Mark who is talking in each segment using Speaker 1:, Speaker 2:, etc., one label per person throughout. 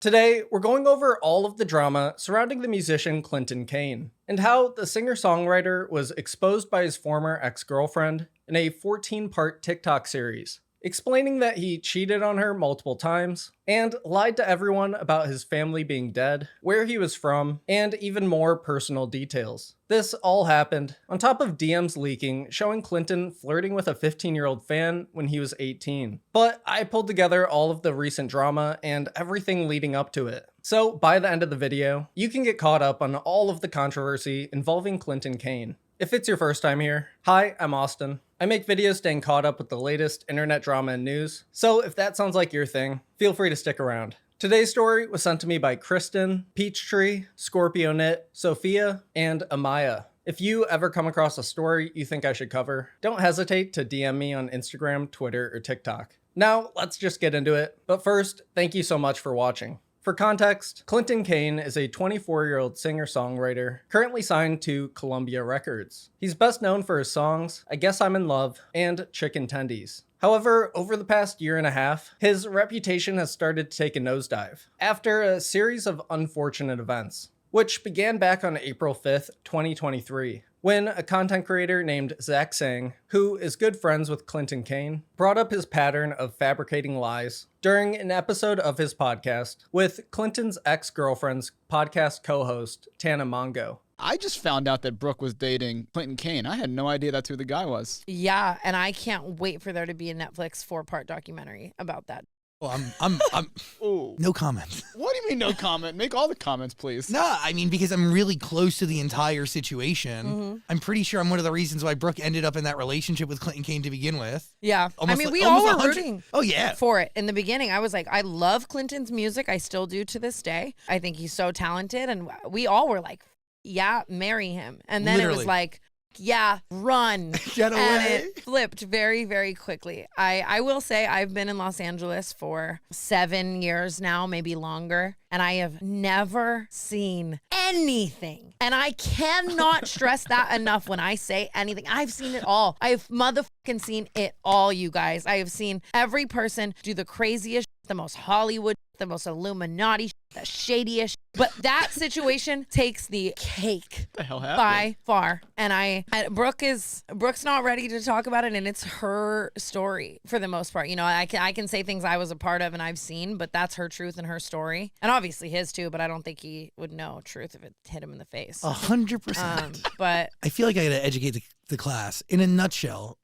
Speaker 1: Today, we're going over all of the drama surrounding the musician Clinton Kane, and how the singer-songwriter was exposed by his former ex-girlfriend in a 14-part TikTok series, explaining that he cheated on her multiple times, and lied to everyone about his family being dead, where he was from, and even more personal details. This all happened on top of DMs leaking showing Clinton flirting with a 15-year-old fan when he was 18. But I pulled together all of the recent drama and everything leading up to it. So by the end of the video, you can get caught up on all of the controversy involving Clinton Kane. If it's your first time here, hi, I'm Austin. I make videos staying caught up with the latest internet drama and news, so if that sounds like your thing, feel free to stick around. Today's story was sent to me by Kristen, Peachtree, Scorpio Knit, Sophia, and Amaya. If you ever come across a story you think I should cover, don't hesitate to DM me on Instagram, Twitter, or TikTok. Now, let's just get into it. But first, thank you so much for watching. For context, Clinton Kane is a 24-year-old singer-songwriter currently signed to Columbia Records. He's best known for his songs I Guess I'm in Love and Chicken Tendies. However, over the past year and a half, his reputation has started to take a nosedive after a series of unfortunate events, which began back on April 5th, 2023. When a content creator named Zach Sang, who is good friends with Clinton Kane, brought up his pattern of fabricating lies during an episode of his podcast with Clinton's ex-girlfriend's podcast co-host, Tana Mongo.
Speaker 2: I just found out that Brooke was dating Clinton Kane. I had no idea that's who the guy was.
Speaker 3: Yeah, and I can't wait for there to be a Netflix 4-part documentary about that.
Speaker 4: Well, I'm no comment.
Speaker 2: What do you mean no comment? Make all the comments, please.
Speaker 4: No, I mean, because I'm really close to the entire situation.
Speaker 3: Mm-hmm.
Speaker 4: I'm pretty sure I'm one of the reasons why Brooke ended up in that relationship with Clinton Kane to begin with.
Speaker 3: Yeah.
Speaker 4: Almost
Speaker 3: I mean,
Speaker 4: like-
Speaker 3: we
Speaker 4: almost
Speaker 3: all were
Speaker 4: 100
Speaker 3: rooting
Speaker 4: Oh, yeah.
Speaker 3: for it. In the beginning, I was like, I love Clinton's music. I still do to this day. I think he's so talented. And we all were like, yeah, marry him. And then It was like, yeah, run.
Speaker 4: Get away.
Speaker 3: And it flipped very, very quickly. I will say I've been in Los Angeles for 7 years now, maybe longer, and I have never seen anything. And I cannot stress that enough when I say anything. I've seen it all. I have motherfucking seen it all, you guys. I have seen every person do the craziest, the most Hollywood, the most Illuminati, the shadiest. But that situation takes the cake
Speaker 2: What the hell happened?
Speaker 3: by far. And Brooke's not ready to talk about it, and it's her story for the most part. You know, I can say things I was a part of and I've seen, but that's her truth and her story. And obviously his too, but I don't think he would know truth if it hit him in the face.
Speaker 4: 100%.
Speaker 3: But
Speaker 4: I feel like I gotta educate the class. In a nutshell,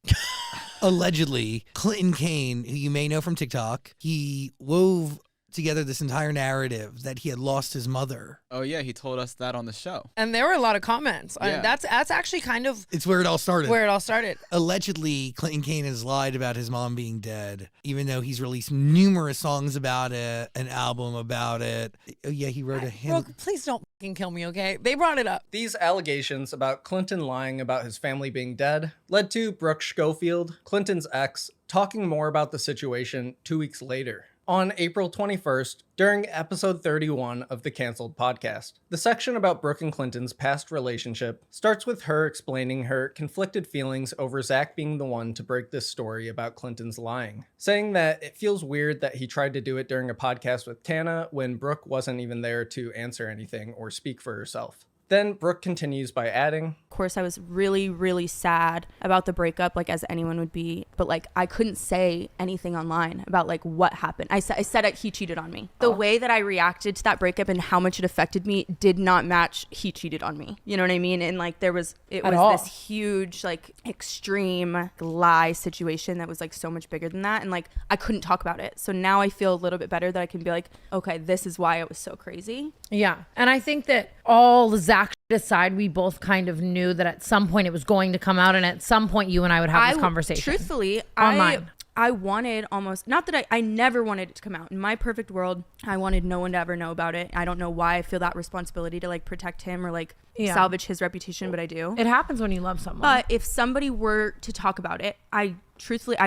Speaker 4: allegedly, Clinton Kane, who you may know from TikTok, he wove together this entire narrative that he had lost his mother.
Speaker 2: Oh, yeah, he told us that on the show.
Speaker 3: and there were a lot of comments.
Speaker 2: Yeah.
Speaker 3: That's actually kind of
Speaker 4: It's where it all started.
Speaker 3: where it all started.
Speaker 4: Allegedly, Clinton Kane has lied about his mom being dead, even though he's released numerous songs about it, an album about it. Oh, yeah, he wrote a hymn.
Speaker 3: Brooke, please don't fucking kill me, okay? They brought it up.
Speaker 1: These allegations about Clinton lying about his family being dead led to Brooke Schofield, Clinton's ex, talking more about the situation 2 weeks later. On April 21st, during episode 31 of the Cancelled podcast. The section about Brooke and Clinton's past relationship starts with her explaining her conflicted feelings over Zach being the one to break this story about Clinton's lying, saying that it feels weird that he tried to do it during a podcast with Tana when Brooke wasn't even there to answer anything or speak for herself. Then Brooke continues by adding,
Speaker 5: Of course, I was really, really sad about the breakup, like as anyone would be. But like, I couldn't say anything online about like what happened. I said he cheated on me. The way that I reacted to that breakup and how much it affected me did not match he cheated on me. You know what I mean? And like, it was this huge, like extreme lie situation that was like so much bigger than that. And like, I couldn't talk about it. So now I feel a little bit better that I can be like, okay, this is why it was so crazy.
Speaker 6: Yeah. And I think that all the Zach shit aside, we both kind of knew that at some point it was going to come out, and at some point you and I would have this conversation.
Speaker 5: Truthfully,
Speaker 6: online.
Speaker 5: I wanted almost, not that I never wanted it to come out. In my perfect world, I wanted no one to ever know about it. I don't know why I feel that responsibility to like protect him or like salvage his reputation, but I do.
Speaker 6: It happens when you love someone.
Speaker 5: But if somebody were to talk about it, I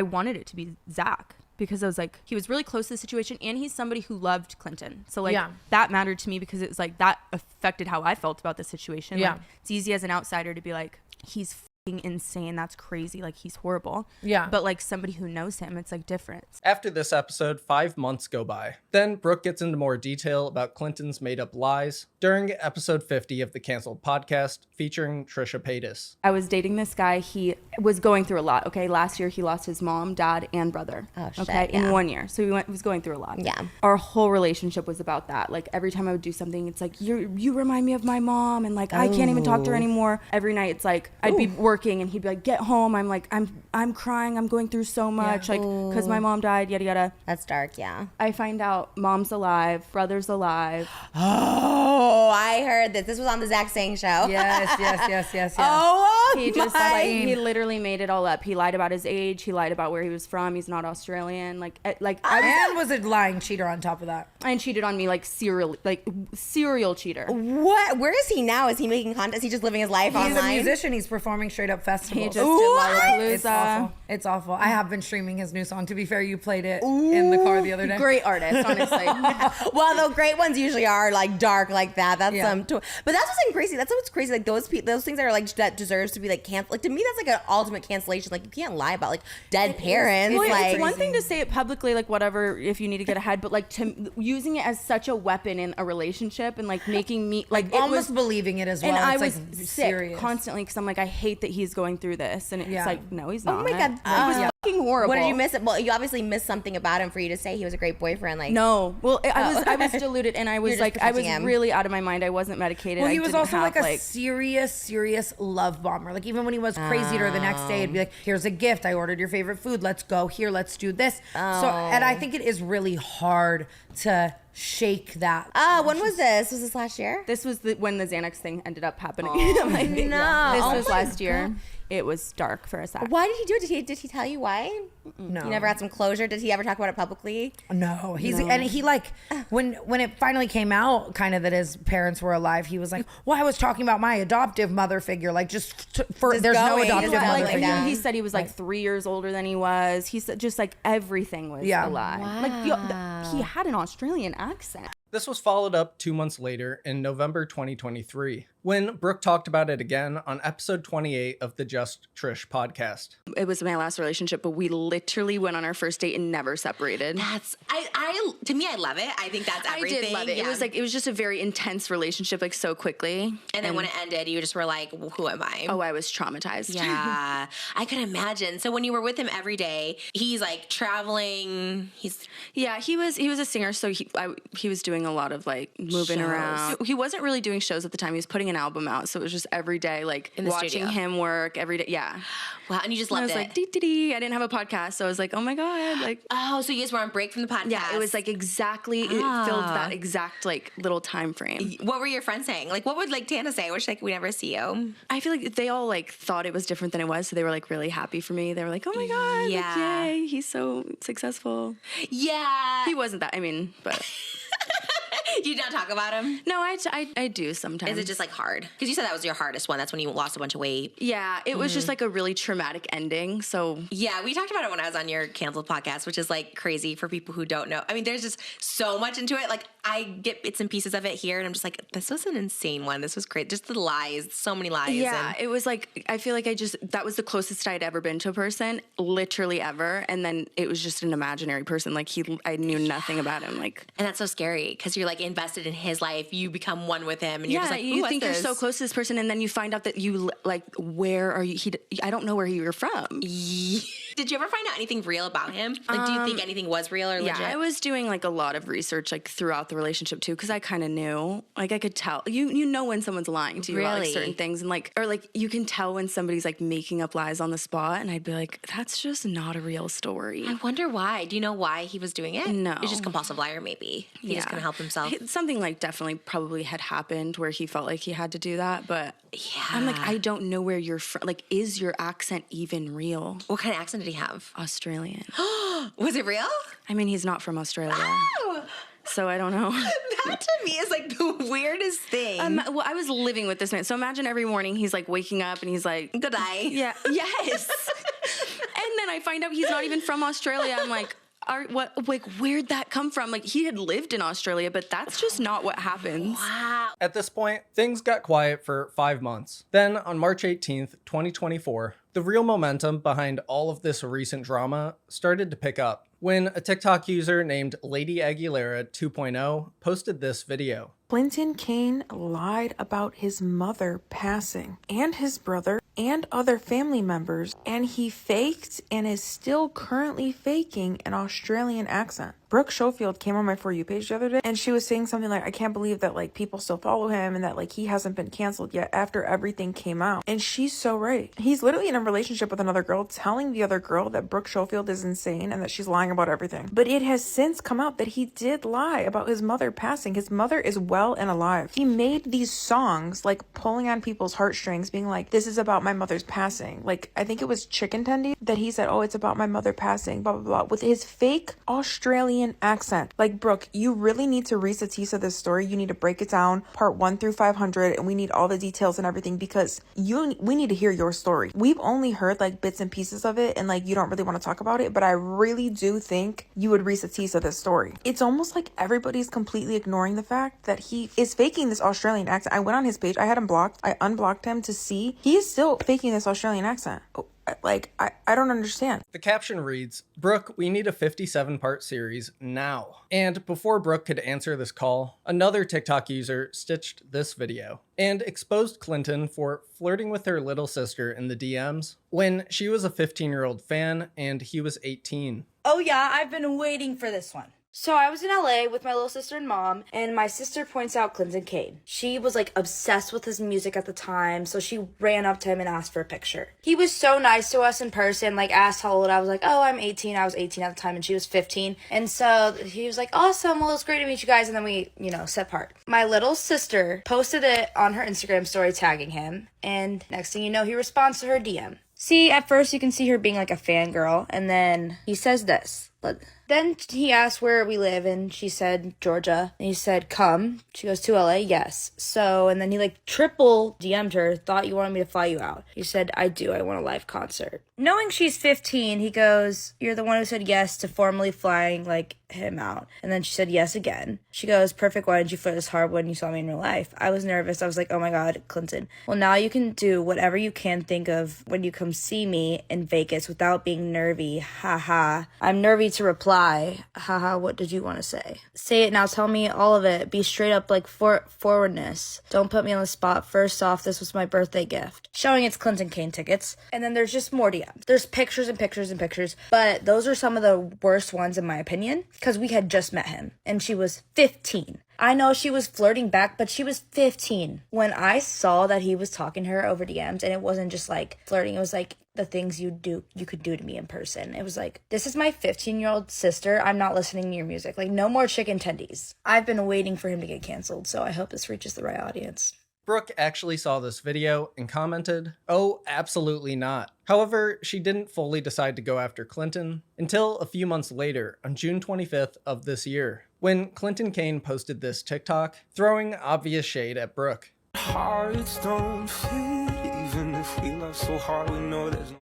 Speaker 5: wanted it to be Zach. Because I was like, he was really close to the situation, and he's somebody who loved Clinton. So like that mattered to me because it was like that affected how I felt about the situation.
Speaker 6: Yeah.
Speaker 5: Like, it's easy as an outsider to be like, he's insane. That's crazy. Like, he's horrible.
Speaker 6: Yeah.
Speaker 5: But like somebody who knows him, it's like different.
Speaker 1: After this episode, 5 months go by. Then Brooke gets into more detail about Clinton's made-up lies during episode 50 of the Canceled podcast featuring Trisha Paytas.
Speaker 5: I was dating this guy. He was going through a lot. Okay, last year he lost his mom, dad, and brother.
Speaker 7: Oh, shit,
Speaker 5: okay, in
Speaker 7: yeah.
Speaker 5: 1 year. So he was going through a lot.
Speaker 7: Yeah.
Speaker 5: Our whole relationship was about that. Like, every time I would do something, it's like, you remind me of my mom, and like I can't even talk to her anymore. Every night it's like I'd be working and he'd be like, get home. I'm like, I'm crying. I'm going through so much, like, because my mom died. Yada yada.
Speaker 7: That's dark, yeah.
Speaker 5: I find out mom's alive, brother's alive.
Speaker 7: Oh, I heard this. This was on the Zach Sang show.
Speaker 6: Yes.
Speaker 7: Oh,
Speaker 5: He just
Speaker 7: my.
Speaker 5: like, he literally made it all up. He lied about his age. He lied about where he was from. He's not Australian. Like
Speaker 6: And was a lying cheater on top of that.
Speaker 5: and cheated on me like serial cheater.
Speaker 7: What? Where is he now? Is he making content? Is he just living his life
Speaker 6: He's
Speaker 7: online?
Speaker 6: a musician. He's performing straight up festivals.
Speaker 5: He just did Lollapalooza.
Speaker 6: It's awful. It's awful. I have been streaming his new song. To be fair, you played it in the car the other day.
Speaker 5: Great artist, honestly.
Speaker 7: Well, the great ones usually are like dark like that. That's
Speaker 6: Yeah.
Speaker 7: but that's what's crazy. That's what's crazy. Like those things that are like that deserves to be like canceled. Like to me, that's like an ultimate cancellation. Like you can't lie about like dead parents.
Speaker 5: Well,
Speaker 7: like
Speaker 5: it's one thing to say it publicly, like whatever, if you need to get ahead, but like to using it as such a weapon in a relationship and like making me like it
Speaker 6: Almost
Speaker 5: was,
Speaker 6: believing it as well.
Speaker 5: and I
Speaker 6: It's,
Speaker 5: was
Speaker 6: like,
Speaker 5: sick
Speaker 6: serious.
Speaker 5: constantly because I'm like, I hate that he's going through this, and it's
Speaker 6: Yeah.
Speaker 5: like, no, he's not.
Speaker 7: oh my god,
Speaker 5: It was fucking horrible.
Speaker 7: What did you miss? Well, you obviously missed something about him for you to say he was a great boyfriend. Like
Speaker 5: No, well, I was deluded, and I was
Speaker 7: just
Speaker 5: like, I was
Speaker 7: protecting him.
Speaker 5: really out of my mind. I wasn't medicated.
Speaker 6: Well, he
Speaker 5: I
Speaker 6: was
Speaker 5: didn't
Speaker 6: also
Speaker 5: have,
Speaker 6: like a serious love bomber. Like even when he was crazier the next day, it'd be like, "Here's a gift. I ordered your favorite food. Let's go here. Let's do this." So, and I think it is really hard to shake that.
Speaker 7: when was this? Was this last year?
Speaker 5: This was when the Xanax thing ended up happening.
Speaker 7: No.
Speaker 5: This
Speaker 7: Oh
Speaker 5: was
Speaker 7: my
Speaker 5: last year. It was dark for a sec.
Speaker 7: Why did he do it? Did he tell you why?
Speaker 6: No,
Speaker 7: You never had some closure. Did he ever talk about it publicly?
Speaker 6: No, and he like when it finally came out, kind of that his parents were alive. He was like, "Well, I was talking about my adoptive mother figure. Like there's no
Speaker 7: going,
Speaker 6: adoptive
Speaker 7: just
Speaker 6: mother
Speaker 7: like
Speaker 6: figure."
Speaker 7: that.
Speaker 5: He said he was like 3 years older than he was. He said just like everything was
Speaker 6: Yeah.
Speaker 5: a lie. Like he had an Australian accent.
Speaker 1: This was followed up 2 months later in November 2023, when Brooke talked about it again on episode 28 of the Just Trish podcast.
Speaker 5: It was my last relationship, but we literally went on our first date and never separated.
Speaker 8: That's to me, I love it. I think that's everything.
Speaker 5: I did love it.
Speaker 8: Yeah.
Speaker 5: It was just a very intense relationship, like so quickly.
Speaker 8: And then when it ended, you just were like, "Who am I?"
Speaker 5: Oh, I was traumatized.
Speaker 8: Yeah, I could imagine. So when you were with him every day, he's like traveling.
Speaker 5: Yeah, he was a singer, so he was doing a lot of like moving
Speaker 8: Shows.
Speaker 5: around. He wasn't really doing shows at the time. He was putting an album out, so it was just every day, like
Speaker 8: In the
Speaker 5: watching
Speaker 8: studio.
Speaker 5: him work every day. Yeah,
Speaker 8: Wow, and you just
Speaker 5: and I
Speaker 8: loved
Speaker 5: was
Speaker 8: it.
Speaker 5: like, dee. I didn't have a podcast, so I was like, oh my god, like.
Speaker 8: Oh, so you guys were on break from the podcast.
Speaker 5: Yeah, it was like exactly. It filled that exact like little time frame.
Speaker 8: What were your friends saying? Like, what would like Tana say? Which like we never see you.
Speaker 5: I feel like they all like thought it was different than it was, so they were like really happy for me. They were like, "Oh my god,
Speaker 8: Yeah.
Speaker 5: like, yay, he's so successful."
Speaker 8: Yeah,
Speaker 5: He wasn't that. I mean, but
Speaker 8: you don't talk about him.
Speaker 5: no, I do sometimes.
Speaker 8: Is it just like hard? Because you said that was your hardest one. That's when you lost a bunch of weight.
Speaker 5: Yeah, it was just like a really traumatic ending. So
Speaker 8: Yeah, we talked about it when I was on your canceled podcast, which is like crazy for people who don't know. I mean, there's just so much into it. Like I get bits and pieces of it here, and I'm just like, this was an insane one. This was great. Just the lies, so many lies.
Speaker 5: yeah,
Speaker 8: and
Speaker 5: it was like I feel like that was the closest I'd ever been to a person, literally ever. And then it was just an imaginary person. Like I knew nothing about him. Like
Speaker 8: that's so scary because you're like invested in his life. You become one with him, and you're just like,
Speaker 5: you
Speaker 8: what's
Speaker 5: think you're
Speaker 8: this?
Speaker 5: so close to this person, and then you find out that you like, where are you? I don't know where you're from.
Speaker 8: Did you ever find out anything real about him? Like, do you think anything was real or legit?
Speaker 5: Yeah, I was doing like a lot of research like throughout the relationship too, because I kind of knew, like I could tell. You know when someone's lying to you about like
Speaker 8: Really?
Speaker 5: certain things, and like or like you can tell when somebody's like making up lies on the spot, and I'd be like, that's just not a real story.
Speaker 8: I wonder why. Do you know why he was doing it?
Speaker 5: No.
Speaker 8: He's just compulsive liar, maybe. He just couldn't help himself.
Speaker 5: Something like definitely probably had happened where he felt like he had to do that, but
Speaker 8: Yeah.
Speaker 5: I'm like, I don't know where you're from. Like, is your accent even real?
Speaker 8: What kind of accent did he have?
Speaker 5: Australian.
Speaker 8: Was it real?
Speaker 5: I mean, he's not from Australia,
Speaker 8: Oh,
Speaker 5: so I don't know.
Speaker 8: that to me is like the weirdest thing.
Speaker 5: Well, I was living with this man, so imagine every morning he's like waking up and he's like,
Speaker 8: Did I?
Speaker 5: yeah, yes. And then I find out he's not even from Australia. I'm like, where'd that come from? Like, he had lived in Australia, but that's just not what happens.
Speaker 7: Wow.
Speaker 1: At this point, things got quiet for 5 months. Then, on March 18th, 2024, the real momentum behind all of this recent drama started to pick up when a TikTok user named Lady Aguilera 2.0 posted this video.
Speaker 9: Clinton Kane lied about his mother passing and his brother and other family members, and he faked and is still currently faking an Australian accent. Brooke Schofield came on my For You page the other day, and she was saying something like, I can't believe that like people still follow him and that like he hasn't been canceled yet after everything came out. And she's so right. He's literally in a relationship with another girl, telling the other girl that Brooke Schofield is insane and that she's lying about everything. But it has since come out that he did lie about his mother passing. His mother is well and alive. He made these songs like pulling on people's heartstrings, being like, this is about my mother's passing. Like, I think it was Chicken Tendy that he said, oh, it's about my mother passing, blah, blah, blah, with his fake Australian accent. Like, Brooke, you really need to resetisa this story. You need to break it down, part 1 through 500, and we need all the details and everything, because we need to hear your story. We've only heard like bits and pieces of it, and like you don't really want to talk about it, but I really do think you would resetisa this story. It's almost like everybody's completely ignoring the fact that he is faking this Australian accent. I went on his page, I had him blocked, I unblocked him to see he is still faking this Australian accent. Like, I don't understand.
Speaker 1: The caption reads, Brooke, we need a 57-part series now. And before Brooke could answer this call, another TikTok user stitched this video and exposed Clinton for flirting with her little sister in the DMs when she was a 15-year-old fan and he was 18.
Speaker 10: Oh yeah, I've been waiting for this one. So I was in LA with my little sister and mom, and my sister points out Clinton Kane. She was like obsessed with his music at the time, so she ran up to him and asked for a picture. He was so nice to us in person, like asked how old I was, like, oh, I'm 18. I was 18 at the time and she was 15. And so he was like, awesome, well, it's great to meet you guys. And then we, set apart. My little sister posted it on her Instagram story tagging him, and next thing you know, he responds to her DM. See, at first you can see her being like a fangirl, and then he says this. But then he asked where we live, and she said Georgia. And he said, come. She goes, to LA? Yes. So, and then he like triple DM'd her, thought you wanted me to fly you out. He said, I do. I want a live concert. Knowing she's 15, he goes, you're the one who said yes to formally flying like him out. And then she said yes again. She goes, perfect. Why didn't you flirt this hard when you saw me in real life? I was nervous. I was like, oh my God, Clinton. Well, now you can do whatever you can think of when you come see me in Vegas without being nervy. Haha. I'm nervy to reply. Haha, what did you want to say? Say it now. Tell me all of it. Be straight up, like forwardness. Don't put me on the spot. First off, this was my birthday gift. Showing it's Clinton Kane tickets. And then there's just more DMs. There's pictures and pictures and pictures. But those are some of the worst ones in my opinion, because we had just met him and she was 15. I know she was flirting back, but she was 15. When I saw that he was talking to her over DMs, and it wasn't just like flirting, it was like the things you could do to me in person. It was like, this is my 15-year-old sister. I'm not listening to your music. Like, no more chicken tendies. I've been waiting for him to get canceled, so I hope this reaches the right audience.
Speaker 1: Brooke actually saw this video and commented, oh, absolutely not. However, she didn't fully decide to go after Clinton until a few months later, on June 25th of this year, when Clinton Kane posted this TikTok, throwing obvious shade at Brooke.
Speaker 11: Hearts don't fit, even if we love so hard, we know there's no.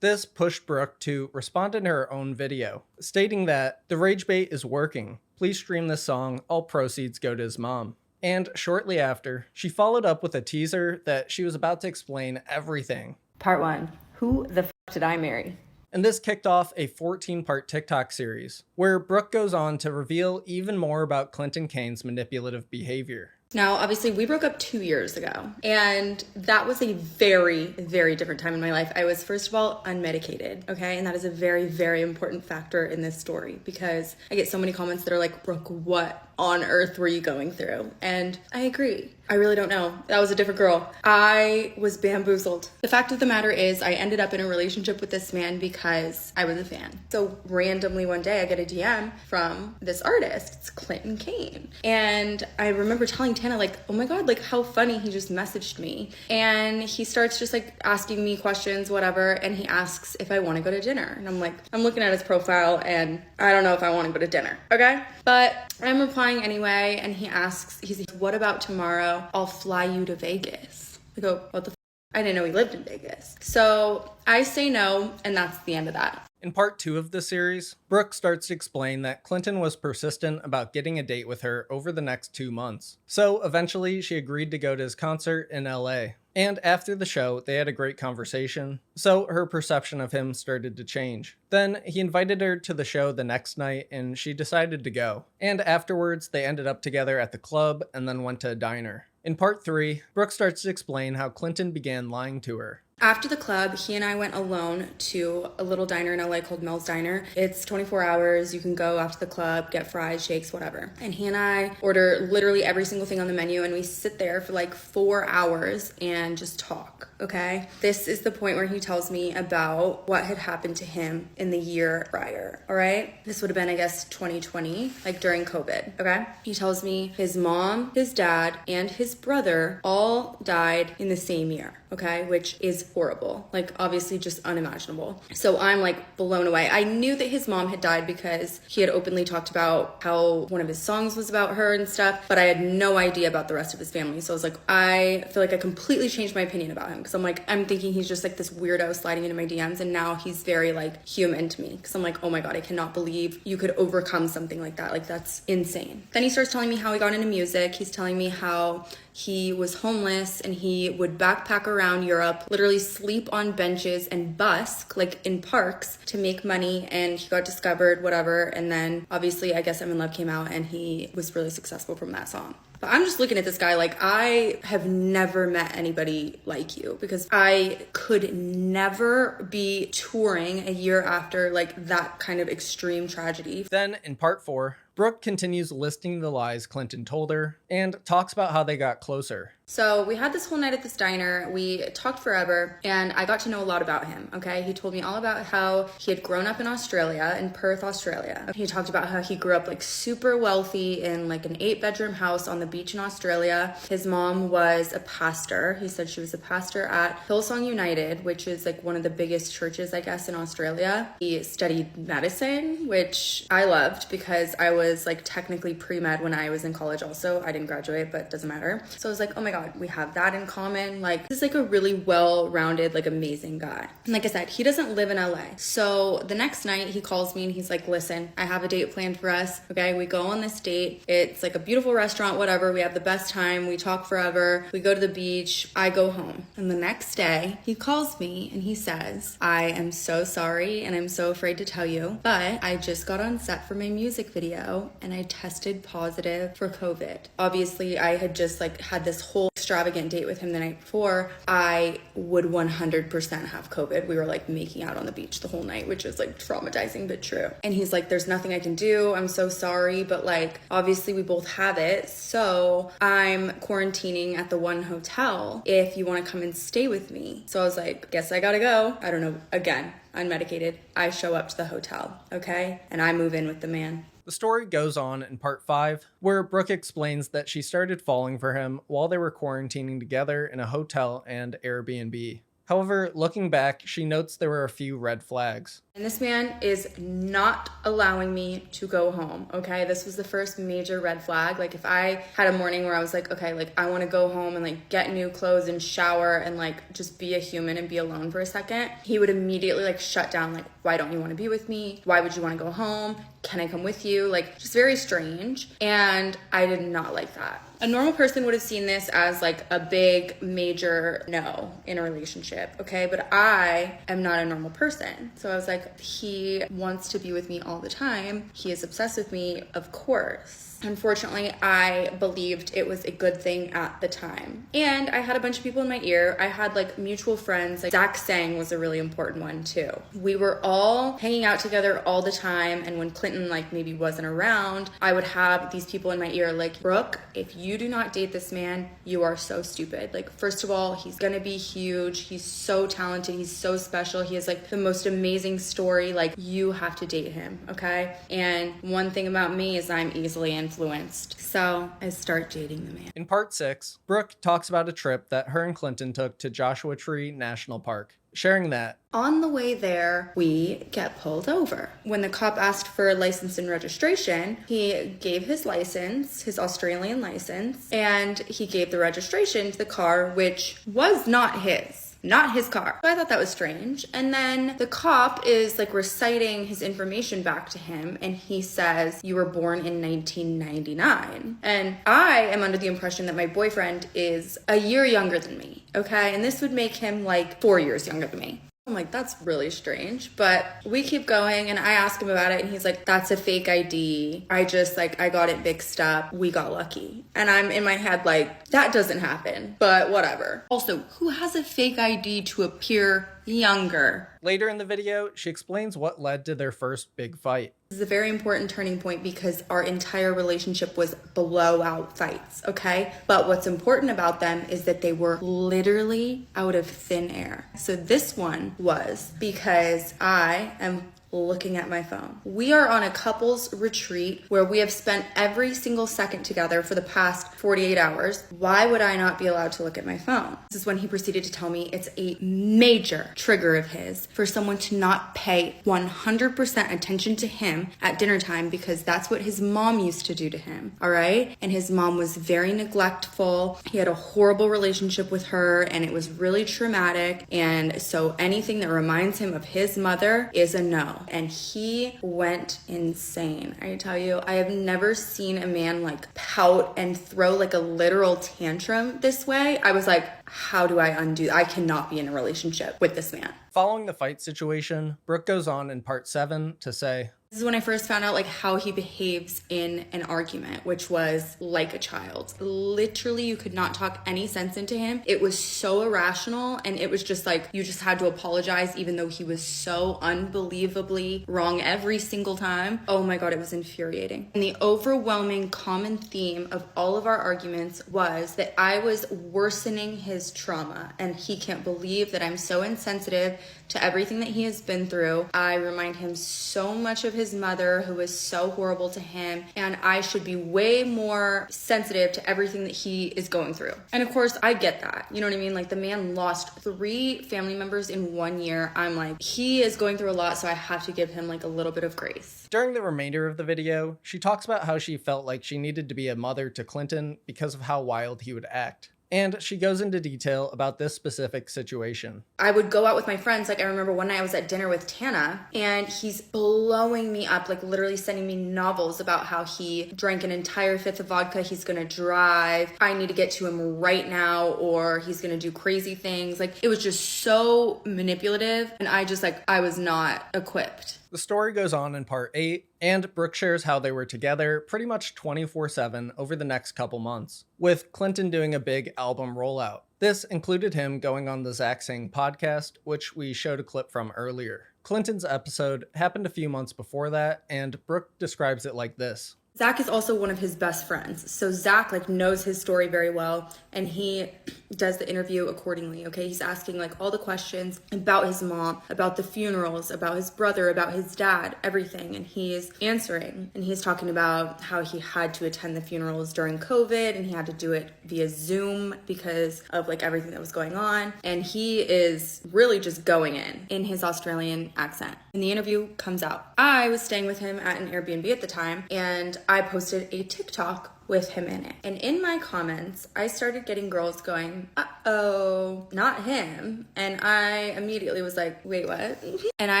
Speaker 1: This pushed Brooke to respond in her own video, stating that the rage bait is working. Please stream this song. All proceeds go to his mom. And shortly after, she followed up with a teaser that she was about to explain everything.
Speaker 12: Part 1. Who the f*** did I marry?
Speaker 1: And this kicked off a 14-part TikTok series, where Brooke goes on to reveal even more about Clinton Kane's manipulative behavior.
Speaker 5: Now, obviously, we broke up 2 years ago, and that was a very, very different time in my life. I was, first of all, unmedicated, okay? And that is a very, very important factor in this story, because I get so many comments that are like, Brooke, what on earth were you going through? And I agree. I really don't know. That was a different girl. I was bamboozled. The fact of the matter is I ended up in a relationship with this man because I was a fan. So randomly one day I get a DM from this artist. It's Clinton Kane. And I remember telling Tana, like, oh my God, like how funny, he just messaged me. And he starts just like asking me questions, whatever. And he asks if I want to go to dinner. And I'm like, I'm looking at his profile and I don't know if I want to go to dinner. Okay. But I'm replying anyway. And he asks, he's like, what about tomorrow? I'll fly you to Vegas. I go, what the f***? I didn't know he lived in Vegas. So I say no, and that's the end of that.
Speaker 1: In part 2 of the series, Brooke starts to explain that Clinton was persistent about getting a date with her over the next 2 months. So eventually she agreed to go to his concert in LA. And after the show, they had a great conversation, so her perception of him started to change. Then he invited her to the show the next night and she decided to go. And afterwards, they ended up together at the club and then went to a diner. In part 3, Brooke starts to explain how Clinton began lying to her.
Speaker 5: After the club, he and I went alone to a little diner in LA called Mel's Diner. It's 24 hours. You can go after the club, get fries, shakes, whatever. And he and I order literally every single thing on the menu, and we sit there for like 4 hours and just talk, okay? This is the point where he tells me about what had happened to him in the year prior, all right? This would have been, I guess, 2020, like during COVID, okay? He tells me his mom, his dad, and his brother all died in the same year, okay? Which is horrible, like obviously just unimaginable. So I'm like blown away. I knew that his mom had died because he had openly talked about how one of his songs was about her and stuff, but I had no idea about the rest of his family. So I was like, I feel like I completely changed my opinion about him, because I'm thinking he's just like this weirdo sliding into my DMs, and now he's very like human to me, because I'm like, oh my god, I cannot believe you could overcome something like that. Like, that's insane. Then he starts telling me how he got into music. He's telling me how he was homeless and he would backpack around Europe, literally sleep on benches and busk, like in parks, to make money, and he got discovered, whatever. And then obviously, I guess I'm in Love came out and he was really successful from that song. But I'm just looking at this guy like, I have never met anybody like you, because I could never be touring a year after like that kind of extreme tragedy.
Speaker 1: Then in part 4, Brooke continues listing the lies Clinton told her and talks about how they got closer.
Speaker 5: So we had this whole night at this diner. We talked forever, and I got to know a lot about him, okay? He told me all about how he had grown up in Australia, in Perth, Australia. He talked about how he grew up like super wealthy in like an 8-bedroom house on the beach in Australia. His mom was a pastor. He said she was a pastor at Hillsong United, which is like one of the biggest churches, I guess, in Australia. He studied medicine, which I loved because I was like technically pre-med when I was in college also. I didn't graduate, but it doesn't matter. So I was like, oh my God, we have that in common. Like, this is like a really well-rounded, like amazing guy. And like I said, he doesn't live in LA. So the next night he calls me and he's like, listen, I have a date planned for us. Okay, we go on this date. It's like a beautiful restaurant, whatever. We have the best time. We talk forever. We go to the beach. I go home. And the next day he calls me and he says, I am so sorry and I'm so afraid to tell you, but I just got on set for my music video and I tested positive for COVID. Obviously, I had just like had this whole extravagant date with him the night before. I would 100% have COVID. We were like making out on the beach the whole night, which is like traumatizing but true. And he's like, there's nothing I can do. I'm so sorry, but like obviously we both have it. So I'm quarantining at the one hotel if you want to come and stay with me. So I was like, guess I gotta go. I don't know. Again, unmedicated. I show up to the hotel, okay? And I move in with the man.
Speaker 1: The story goes on in part 5, where Brooke explains that she started falling for him while they were quarantining together in a hotel and Airbnb. However, looking back, she notes there were a few red flags.
Speaker 5: And this man is not allowing me to go home, okay? This was the first major red flag. Like, if I had a morning where I was like, okay, like, I want to go home and, like, get new clothes and shower and, like, just be a human and be alone for a second, he would immediately, like, shut down, like, why don't you want to be with me? Why would you want to go home? Can I come with you? Like, just very strange. And I did not like that. A normal person would have seen this as like a big major no in a relationship, okay? But I am not a normal person. So I was like, he wants to be with me all the time. He is obsessed with me, of course. Unfortunately, I believed it was a good thing at the time. And I had a bunch of people in my ear. I had like mutual friends. Like Zach Sang was a really important one too. We were all hanging out together all the time. And when Clinton like maybe wasn't around, I would have these people in my ear like, Brooke, if you do not date this man, you are so stupid. Like, first of all, he's gonna be huge. He's so talented. He's so special. He has like the most amazing story, like, you have to date him, okay? And one thing about me is I'm easily influenced. So I start dating the man.
Speaker 1: In part 6, Brooke talks about a trip that her and Clinton took to Joshua Tree National Park, sharing that
Speaker 5: on the way there, we get pulled over. When the cop asked for license and registration, he gave his license, his Australian license, and he gave the registration to the car, which was not his. Not his car. So I thought that was strange. And then the cop is like reciting his information back to him, and he says, you were born in 1999. And I am under the impression that my boyfriend is a year younger than me, okay? And this would make him like 4 years younger than me. I'm like, that's really strange. But we keep going, and I ask him about it, and he's like, that's a fake ID. I got it mixed up. We got lucky. And I'm in my head like, that doesn't happen, but whatever. Also, who has a fake ID to appear younger?
Speaker 1: Later in the video, she explains what led to their first big fight.
Speaker 5: This is a very important turning point because our entire relationship was blowout fights, okay? But what's important about them is that they were literally out of thin air. So this one was because I am looking at my phone. We are on a couples retreat where we have spent every single second together for the past 48 hours. Why would I not be allowed to look at my phone? This is when he proceeded to tell me it's a major trigger of his for someone to not pay 100% attention to him at dinner time because that's what his mom used to do to him, all right? And his mom was very neglectful. He had a horrible relationship with her, and it was really traumatic. And so anything that reminds him of his mother is a no. And he went insane. I tell you, I have never seen a man like pout and throw like a literal tantrum this way. I was like, how do I undo? I cannot be in a relationship with this man.
Speaker 1: Following the fight situation, Brooke goes on in part 7 to say,
Speaker 5: this is when I first found out like how he behaves in an argument, which was like a child. Literally, you could not talk any sense into him. It was so irrational, and it was just like you just had to apologize even though he was so unbelievably wrong every single time. Oh my God, it was infuriating. And the overwhelming common theme of all of our arguments was that I was worsening his trauma, and he can't believe that I'm so insensitive to everything that he has been through. I remind him so much of his mother, who was so horrible to him, and I should be way more sensitive to everything that he is going through. And of course, I get that. You know what I mean? Like, the man lost 3 family members in 1 year. I'm like, he is going through a lot, so I have to give him like a little bit of grace.
Speaker 1: During the remainder of the video, she talks about how she felt like she needed to be a mother to Clinton because of how wild he would act. And she goes into detail about this specific situation.
Speaker 5: I would go out with my friends. Like, I remember one night I was at dinner with Tana, and he's blowing me up, like literally sending me novels about how he drank an entire 5th of vodka. He's gonna drive. I need to get to him right now, or he's gonna do crazy things. Like, it was just so manipulative, and I was not equipped.
Speaker 1: The story goes on in part 8, and Brooke shares how they were together pretty much 24/7 over the next couple months, with Clinton doing a big album rollout. This included him going on the Zach Sang podcast, which we showed a clip from earlier. Clinton's episode happened a few months before that, and Brooke describes it like this.
Speaker 5: Zach is also one of his best friends. So Zach like knows his story very well, and he does the interview accordingly, okay? He's asking like all the questions about his mom, about the funerals, about his brother, about his dad, everything. And he's answering, and he's talking about how he had to attend the funerals during COVID, and he had to do it via Zoom because of like everything that was going on. And he is really just going in his Australian accent. And the interview comes out. I was staying with him at an Airbnb at the time, and I posted a TikTok with him in it. And in my comments, I started getting girls going, uh-oh, not him. And I immediately was like, wait, what? And I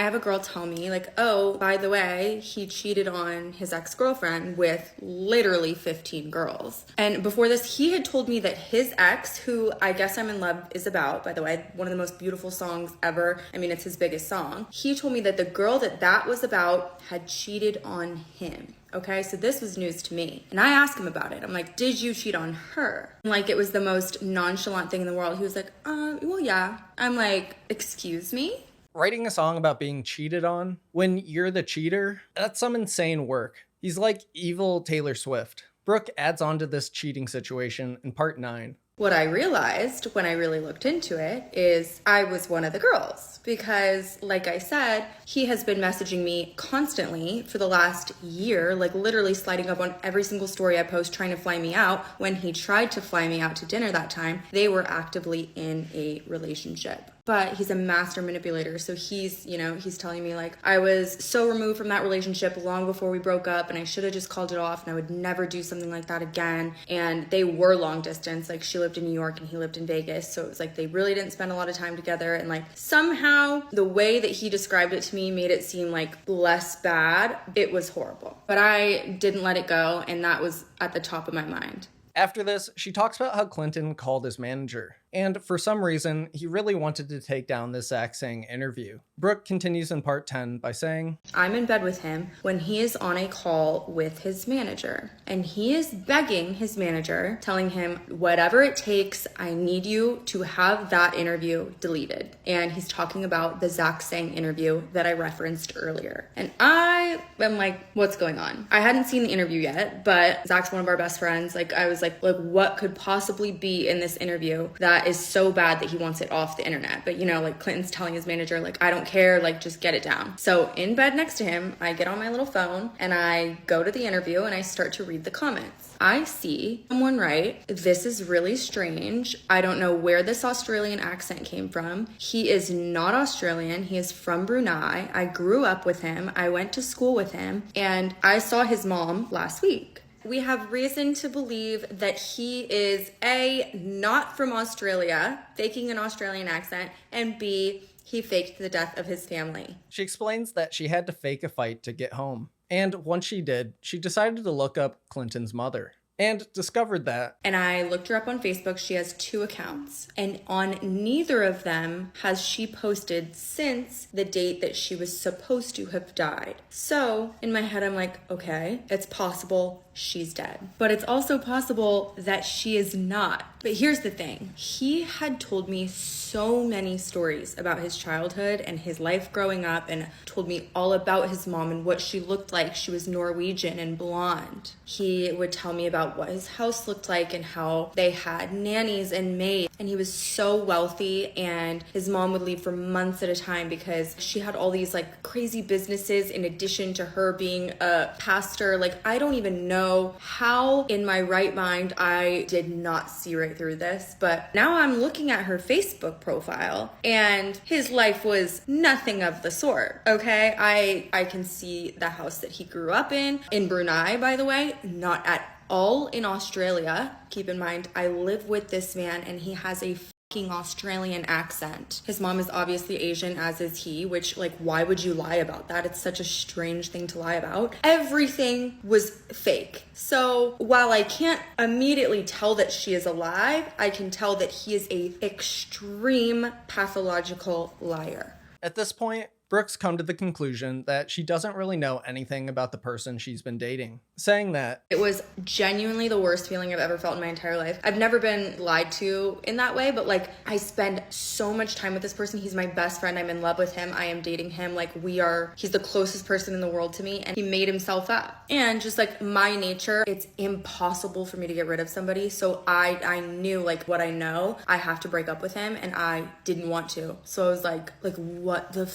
Speaker 5: have a girl tell me like, oh, by the way, he cheated on his ex-girlfriend with literally 15 girls. And before this, he had told me that his ex, who I Guess I'm in Love is about, by the way, one of the most beautiful songs ever. I mean, it's his biggest song. He told me that the girl that was about had cheated on him. Okay, so this was news to me. And I asked him about it. I'm like, did you cheat on her? And like, it was the most nonchalant thing in the world. He was like, well, yeah. I'm like, excuse me?
Speaker 1: Writing a song about being cheated on when you're the cheater, that's some insane work. He's like evil Taylor Swift. Brooke adds on to this cheating situation in part 9.
Speaker 13: What I realized when I really looked into it is I was one of the girls because, like I said, he has been messaging me constantly for the last year, like literally sliding up on every single story I post trying to fly me out. When he tried to fly me out to dinner that time, they were actively in a relationship. But he's a master manipulator. So he's telling me like, I was so removed from that relationship long before we broke up and I should have just called it off and I would never do something like that again. And they were long distance. Like she lived in New York and he lived in Vegas. So it was like they really didn't spend a lot of time together. And like somehow the way that he described it to me made it seem like less bad. It was horrible. But I didn't let it go. And that was at the top of my mind.
Speaker 1: After this, she talks about how Clinton called his manager, and for some reason, he really wanted to take down this Zach Sang interview. Brooke continues in part 10 by saying,
Speaker 13: I'm in bed with him when he is on a call with his manager, and he is begging his manager, telling him, whatever it takes, I need you to have that interview deleted. And he's talking about the Zach Sang interview that I referenced earlier. And I am like, what's going on? I hadn't seen the interview yet, but Zach's one of our best friends. Like, I was like, what could possibly be in this interview that is so bad that he wants it off the internet? But like Clinton's telling his manager, like, I don't care, like, just get it down. So in bed next to him, I get on my little phone and I go to the interview and I start to read the comments. I see someone write, this is really strange. I don't know where this Australian accent came from. He is not Australian. He is from Brunei. I grew up with him. I went to school with him and I saw his mom last week. We have reason to believe that he is A, not from Australia, faking an Australian accent, and B, he faked the death of his family.
Speaker 1: She explains that she had to fake a fight to get home. And once she did, she decided to look up Clinton's mother. And discovered that.
Speaker 13: And I looked her up on Facebook. She has 2 accounts. And on neither of them has she posted since the date that she was supposed to have died. So in my head, I'm like, okay, it's possible she's dead. But it's also possible that she is not. But here's the thing. He had told me so many stories about his childhood and his life growing up and told me all about his mom and what she looked like. She was Norwegian and blonde. He would tell me about what his house looked like and how they had nannies and maids. And he was so wealthy and his mom would leave for months at a time because she had all these like crazy businesses in addition to her being a pastor. Like, I don't even know how in my right mind I did not see right through this. But now I'm looking at her Facebook profile and his life was nothing of the sort. Okay, I can see the house that he grew up in Brunei, by the way, not at all in Australia. Keep in mind, I live with this man and he has a fucking Australian accent. His mom is obviously Asian, as is he, which, like, why would you lie about that? It's such a strange thing to lie about. Everything was fake. So while I can't immediately tell that she is alive, I can tell that he is a extreme pathological liar.
Speaker 1: At this point, Brooke's come to the conclusion that she doesn't really know anything about the person she's been dating, saying that
Speaker 13: it was genuinely the worst feeling I've ever felt in my entire life. I've never been lied to in that way, but like, I spend so much time with this person. He's my best friend. I'm in love with him. I am dating him. Like, he's the closest person in the world to me, and he made himself up. And just like my nature, it's impossible for me to get rid of somebody. So I knew, like, what I know, I have to break up with him, and I didn't want to. So I was like what the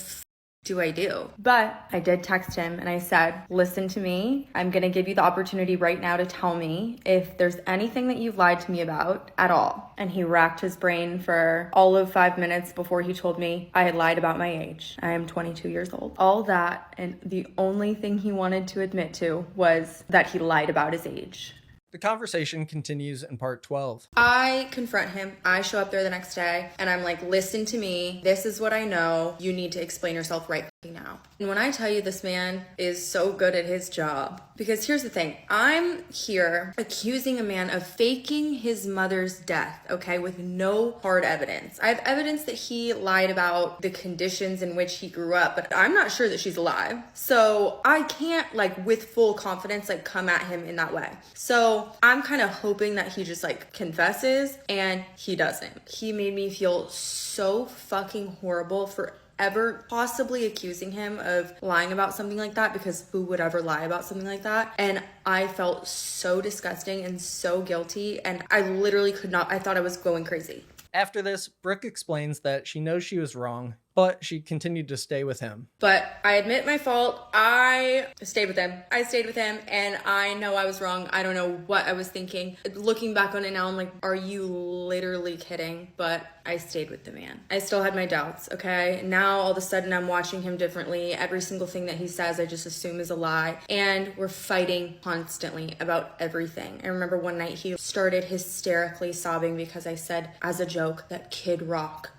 Speaker 13: do I do? But I did text him and I said, listen to me. I'm going to give you the opportunity right now to tell me if there's anything that you've lied to me about at all. And he racked his brain for all of 5 minutes before he told me I had lied about my age. I am 22 years old. All that, and the only thing he wanted to admit to was that he lied about his age.
Speaker 1: The conversation continues in part 12.
Speaker 13: I confront him. I show up there the next day and I'm like, listen to me. This is what I know. You need to explain yourself right now. And when I tell you this man is so good at his job, because here's the thing, I'm here accusing a man of faking his mother's death, okay, with no hard evidence. I have evidence that he lied about the conditions in which he grew up, but I'm not sure that she's alive. So I can't, like, with full confidence, like, come at him in that way. So I'm kind of hoping that he just, like, confesses, and he doesn't. He made me feel so fucking horrible for ever possibly accusing him of lying about something like that, because who would ever lie about something like that? And I felt so disgusting and so guilty, and I literally could not, I thought I was going crazy.
Speaker 1: After this, Brooke explains that she knows she was wrong, but she continued to stay with him.
Speaker 13: But I admit my fault. I stayed with him. And I know I was wrong. I don't know what I was thinking. Looking back on it now, I'm like, are you literally kidding? But I stayed with the man. I still had my doubts, okay? Now all of a sudden I'm watching him differently. Every single thing that he says, I just assume is a lie. And we're fighting constantly about everything. I remember one night he started hysterically sobbing because I said, as a joke, that Kid Rock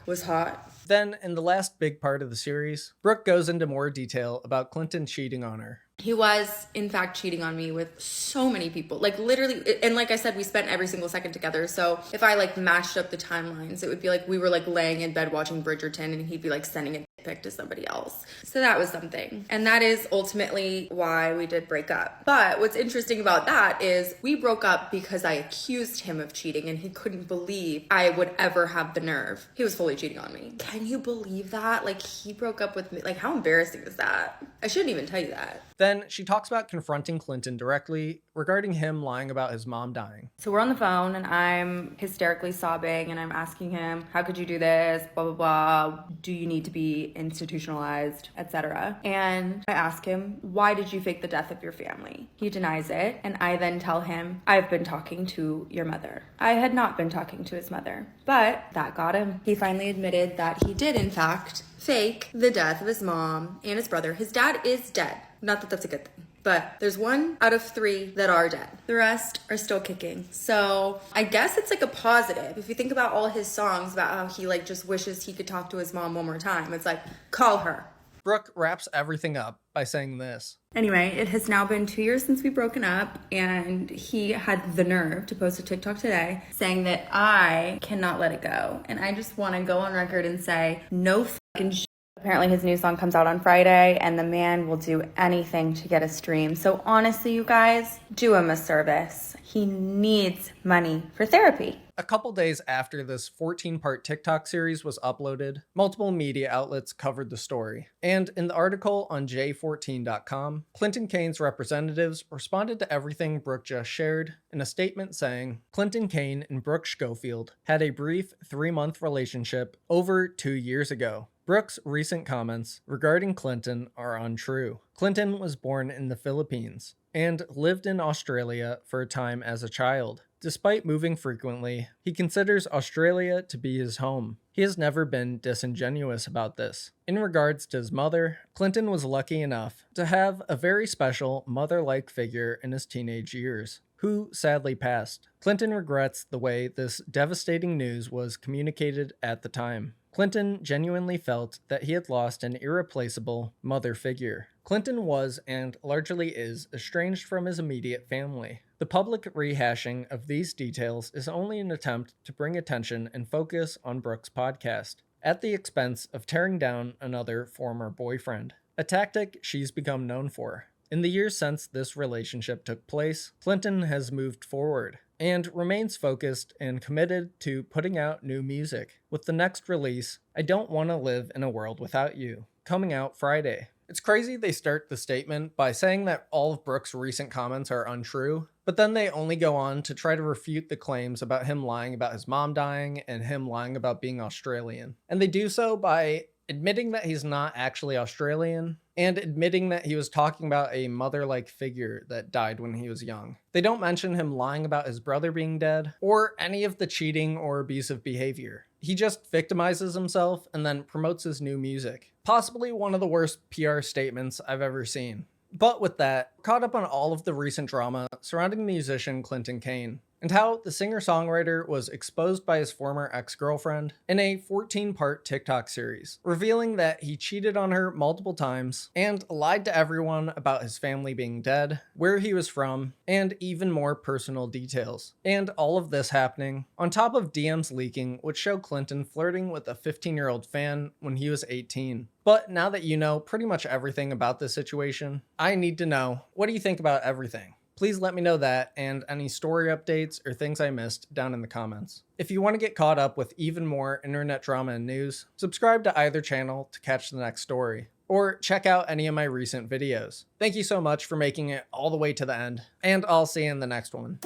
Speaker 13: was hot.
Speaker 1: Then, in the last big part of the series, Brooke goes into more detail about Clinton cheating on her.
Speaker 13: He was, in fact, cheating on me with so many people. Like, literally, and like I said, we spent every single second together. So if I, like, matched up the timelines, it would be like we were, like, laying in bed watching Bridgerton, and he'd be, like, sending a pic to somebody else. So that was something. And that is ultimately why we did break up. But what's interesting about that is we broke up because I accused him of cheating, and he couldn't believe I would ever have the nerve. He was fully cheating on me. Can you believe that? Like, he broke up with me. Like, how embarrassing is that? I shouldn't even tell you that.
Speaker 1: Then she talks about confronting Clinton directly regarding him lying about his mom dying.
Speaker 13: So we're on the phone and I'm hysterically sobbing and I'm asking him, how could you do this? Blah, blah, blah. Do you need to be institutionalized, etc.? And I ask him, why did you fake the death of your family? He denies it. And I then tell him, I've been talking to your mother. I had not been talking to his mother, but that got him. He finally admitted that he did, in fact, fake the death of his mom and his brother. His dad is dead. Not that that's a good thing, but there's 1 out of 3 that are dead. The rest are still kicking. So I guess it's like a positive. If you think about all his songs about how he like just wishes he could talk to his mom one more time, it's like, call her.
Speaker 1: Brooke wraps everything up by saying this.
Speaker 13: Anyway, it has now been 2 years since we've broken up, and he had the nerve to post a TikTok today saying that I cannot let it go. And I just want to go on record and say, no fucking shit. Apparently his new song comes out on Friday, and the man will do anything to get a stream. So honestly, you guys, do him a service. He needs money for therapy.
Speaker 1: A couple days after this 14-part TikTok series was uploaded, multiple media outlets covered the story. And in the article on J14.com, Clinton Kane's representatives responded to everything Brooke just shared in a statement saying, Clinton Kane and Brooke Schofield had a brief 3-month relationship over 2 years ago. Brooke's recent comments regarding Clinton are untrue. Clinton was born in the Philippines and lived in Australia for a time as a child. Despite moving frequently, he considers Australia to be his home. He has never been disingenuous about this. In regards to his mother, Clinton was lucky enough to have a very special mother-like figure in his teenage years, who sadly passed. Clinton regrets the way this devastating news was communicated at the time. Clinton genuinely felt that he had lost an irreplaceable mother figure. Clinton was, and largely is, estranged from his immediate family. The public rehashing of these details is only an attempt to bring attention and focus on Brooke's podcast, at the expense of tearing down another former boyfriend, a tactic she's become known for. In the years since this relationship took place, Clinton has moved forward and remains focused and committed to putting out new music, with the next release, I Don't Want to Live in a World Without You, coming out Friday. It's crazy they start the statement by saying that all of Brooke's recent comments are untrue, but then they only go on to try to refute the claims about him lying about his mom dying and him lying about being Australian. And they do so by admitting that he's not actually Australian, and admitting that he was talking about a mother-like figure that died when he was young. They don't mention him lying about his brother being dead, or any of the cheating or abusive behavior. He just victimizes himself and then promotes his new music. Possibly one of the worst PR statements I've ever seen. But with that, we're caught up on all of the recent drama surrounding the musician Clinton Kane, and how the singer-songwriter was exposed by his former ex-girlfriend in a 14-part TikTok series, revealing that he cheated on her multiple times and lied to everyone about his family being dead, where he was from, and even more personal details. And all of this happening on top of DMs leaking which show Clinton flirting with a 15-year-old fan when he was 18. But now that you know pretty much everything about this situation, I need to know, what do you think about everything? Please let me know that and any story updates or things I missed down in the comments. If you want to get caught up with even more internet drama and news, subscribe to either channel to catch the next story, or check out any of my recent videos. Thank you so much for making it all the way to the end, and I'll see you in the next one.